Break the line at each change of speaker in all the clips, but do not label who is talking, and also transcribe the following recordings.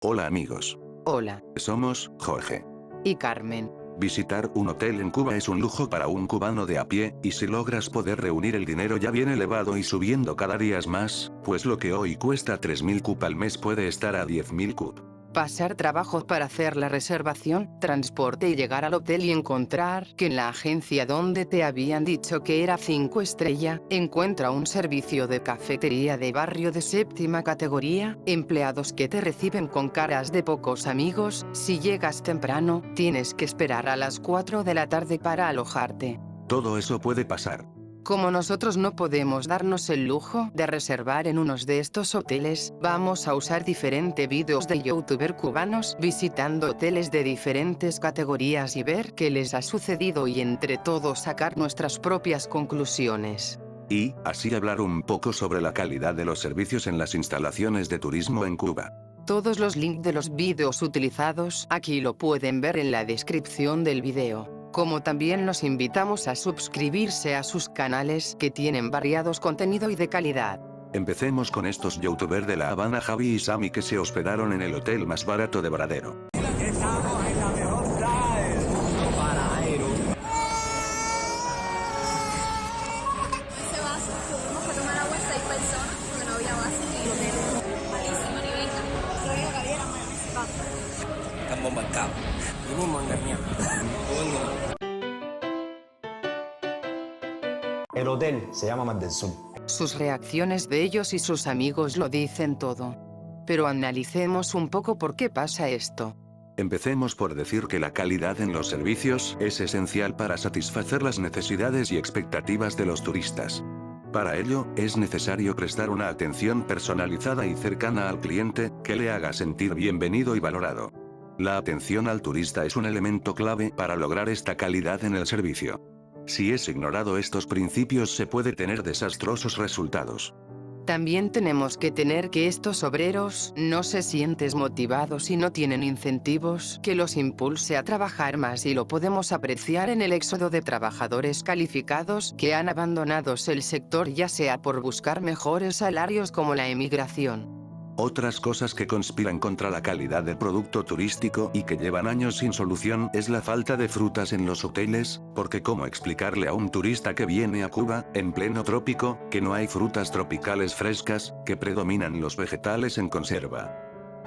Hola amigos.
Hola.
Somos Jorge
Y Carmen.
Visitar un hotel en Cuba es un lujo para un cubano de a pie, y si logras poder reunir el dinero ya bien elevado y subiendo cada día más, pues lo que hoy cuesta 3.000 CUP al mes puede estar a 10.000 CUP.
Pasar trabajos para hacer la reservación, transporte y llegar al hotel y encontrar que en la agencia donde te habían dicho que era 5 estrella, encuentra un servicio de cafetería de barrio de 7ª categoría, empleados que te reciben con caras de pocos amigos, si llegas temprano, tienes que esperar a las 4 de la tarde para alojarte.
Todo eso puede pasar.
Como nosotros no podemos darnos el lujo de reservar en unos de estos hoteles, vamos a usar diferentes vídeos de youtubers cubanos visitando hoteles de diferentes categorías y ver qué les ha sucedido y entre todos sacar nuestras propias conclusiones.
Y, así hablar un poco sobre la calidad de los servicios en las instalaciones de turismo en Cuba.
Todos los links de los vídeos utilizados aquí lo pueden ver en la descripción del video. Como también los invitamos a suscribirse a sus canales que tienen variados contenido y de calidad.
Empecemos con estos youtubers de La Habana, Javi y Sammy, que se hospedaron en el hotel más barato de Varadero.
Estamos en la mejor trae. Varadero.
Ese vaso, tuvimos que tomar agua 6 personas porque no había vaso ni hotel. Malísimo, ni venga. Yo digo que había mayonesa.
Estamos marcados. Vinimos engañados.
El hotel se llama Mar del Sur.
Sus reacciones de ellos y sus amigos lo dicen todo. Pero analicemos un poco por qué pasa esto.
Empecemos por decir que la calidad en los servicios es esencial para satisfacer las necesidades y expectativas de los turistas. Para ello, es necesario prestar una atención personalizada y cercana al cliente, que le haga sentir bienvenido y valorado. La atención al turista es un elemento clave para lograr esta calidad en el servicio. Si es ignorado estos principios se puede tener desastrosos resultados.
También tenemos que tener que estos obreros no se sienten motivados y no tienen incentivos que los impulse a trabajar más, y lo podemos apreciar en el éxodo de trabajadores calificados que han abandonado el sector, ya sea por buscar mejores salarios como la emigración.
Otras cosas que conspiran contra la calidad del producto turístico y que llevan años sin solución es la falta de frutas en los hoteles, porque ¿cómo explicarle a un turista que viene a Cuba, en pleno trópico, que no hay frutas tropicales frescas, que predominan los vegetales en conserva?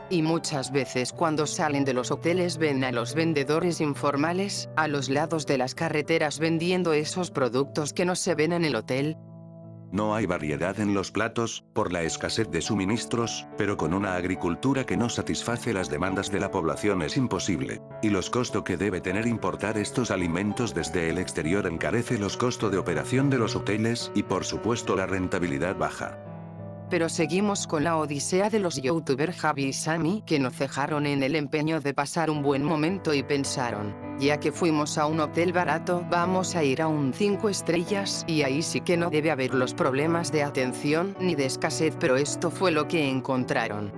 Y muchas veces cuando salen de los hoteles ven a los vendedores informales, a los lados de las carreteras vendiendo esos productos que no se ven en el hotel.
No hay variedad en los platos, por la escasez de suministros, pero con una agricultura que no satisface las demandas de la población es imposible. Y los costos que debe tener importar estos alimentos desde el exterior encarece los costos de operación de los hoteles y por supuesto la rentabilidad baja.
Pero seguimos con la odisea de los youtubers Javi y Sammy, que no cejaron en el empeño de pasar un buen momento y pensaron, ya que fuimos a un hotel barato, vamos a ir a un 5 estrellas, y ahí sí que no debe haber los problemas de atención ni de escasez, pero esto fue lo que encontraron.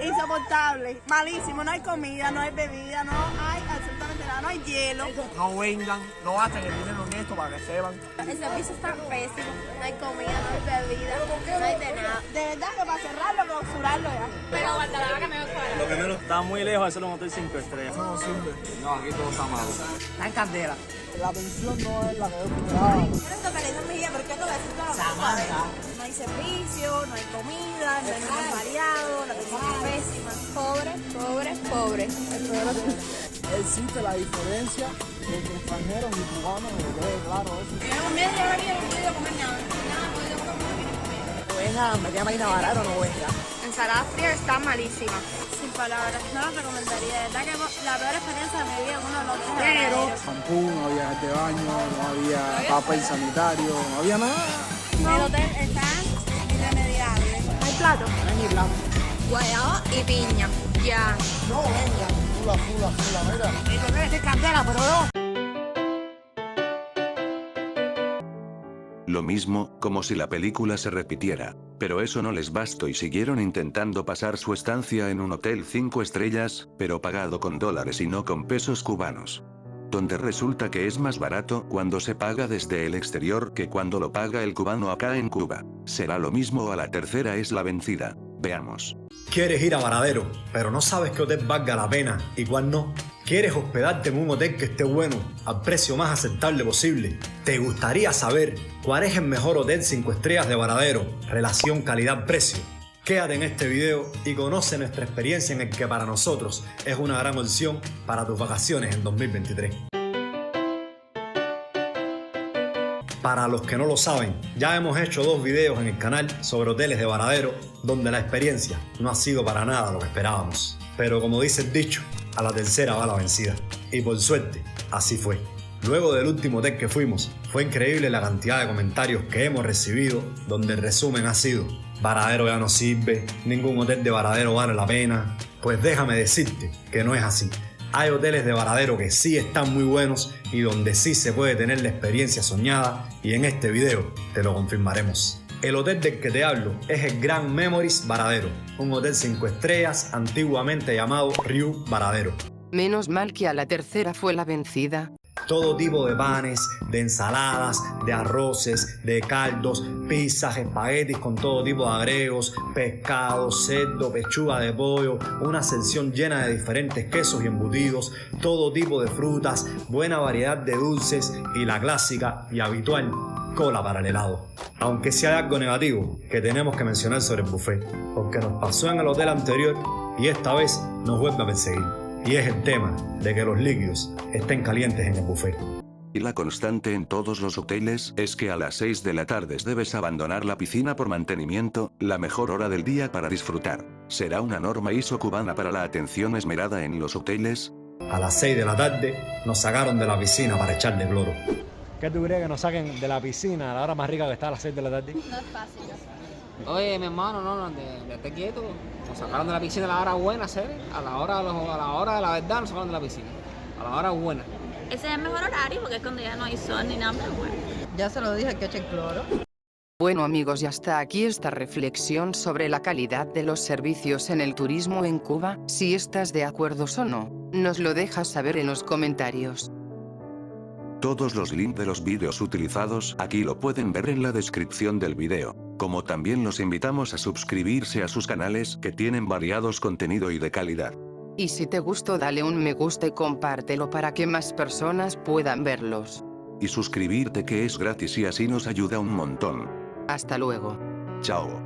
Insoportable, malísimo, no hay comida, no hay bebida, no hay absolutamente nada, no hay hielo.
No vengan, no gasten el dinero en esto para que sepan.
El servicio está pésimo. No hay comida, no hay bebida, no hay de nada.
De verdad que para cerrarlo, clausurarlo ya.
Pero guardará que me voy fuera.
Lo que menos está muy lejos de ser un hotel 5 estrellas. No sirve. No, aquí todo está malo. Está en candela.
La atención no es la que yo esperaba.
Pero esto que le dice mi hija, ¿por qué no le decís a
Samantha.
No hay servicio, no hay comida, no hay menú variado, la atención es pésima. Pobre, pobre, pobre.
Existe la diferencia entre extranjeros y cubanos, me quede claro eso.
Llevo media hora y no he podido comer nada. Nada, no he podido comer nada.
Venga, me queda máquina barata o no venga.
Ensalada fría está malísima. Sin palabras, no lo recomendaría. De verdad que la peor experiencia de mi vida es uno de los hoteles.
Shampoo, no había gel de baño, no había papel sanitario, no había nada.
El hotel está irremediable. ¿No hay plato?
No hay ni plato.
Guayaba y piña. Ya.
No, venga, mira.
El hotel es de candela, pero no.
Lo mismo, como si la película se repitiera. Pero eso no les bastó y siguieron intentando pasar su estancia en un hotel 5 estrellas, pero pagado con dólares y no con pesos cubanos. Donde resulta que es más barato cuando se paga desde el exterior que cuando lo paga el cubano acá en Cuba. ¿Será lo mismo o a la tercera es la vencida? Veamos.
¿Quieres ir a Varadero, pero no sabes qué hotel valga la pena y cuál no? ¿Quieres hospedarte en un hotel que esté bueno, al precio más aceptable posible? ¿Te gustaría saber cuál es el mejor hotel 5 estrellas de Varadero? Relación calidad-precio. Quédate en este video y conoce nuestra experiencia en el que para nosotros es una gran opción para tus vacaciones en 2023. Para los que no lo saben, ya hemos hecho 2 videos en el canal sobre hoteles de Varadero, donde la experiencia no ha sido para nada lo que esperábamos. Pero como dice el dicho, a la tercera va la vencida. Y por suerte, así fue. Luego del último hotel que fuimos, fue increíble la cantidad de comentarios que hemos recibido, donde el resumen ha sido: Varadero ya no sirve, ningún hotel de Varadero vale la pena. Pues déjame decirte que no es así. Hay hoteles de Varadero que sí están muy buenos y donde sí se puede tener la experiencia soñada, y en este video te lo confirmaremos. El hotel del que te hablo es el Grand Memories Varadero, un hotel 5 estrellas antiguamente llamado Riu Varadero.
Menos mal que a la tercera fue la vencida.
Todo tipo de panes, de ensaladas, de arroces, de caldos, pizzas, espaguetis con todo tipo de agregos, pescado, cerdo, pechuga de pollo, una sección llena de diferentes quesos y embutidos, todo tipo de frutas, buena variedad de dulces y la clásica y habitual cola para el helado. Aunque sí hay algo negativo que tenemos que mencionar sobre el buffet, porque nos pasó en el hotel anterior y esta vez nos vuelve a perseguir. Y es el tema de que los líquidos estén calientes en el buffet.
Y la constante en todos los hoteles es que a las 6 de la tarde debes abandonar la piscina por mantenimiento, la mejor hora del día para disfrutar. ¿Será una norma ISO cubana para la atención esmerada en los hoteles?
A las 6 de la tarde nos sacaron de la piscina para echarle cloro.
¿Qué tú crees que nos saquen de la piscina a la hora más rica que está a las 6 de la tarde?
No es fácil.
Oye, mi hermano, no, esté quieto. Nos sacaron de la piscina a la hora buena, ¿sabes? A la hora de la verdad nos sacaron de la piscina. A la hora buena.
Ese es el mejor horario porque es cuando ya no hay sol ni nada, pero bueno.
Ya se lo dije que eche cloro.
Bueno amigos, y hasta aquí esta reflexión sobre la calidad de los servicios en el turismo en Cuba. Si estás de acuerdo o no, nos lo dejas saber en los comentarios.
Todos los links de los vídeos utilizados aquí lo pueden ver en la descripción del video. Como también los invitamos a suscribirse a sus canales que tienen variados contenido y de calidad.
Y si te gustó dale un me gusta y compártelo para que más personas puedan verlos.
Y suscribirte que es gratis y así nos ayuda un montón.
Hasta luego.
Chao.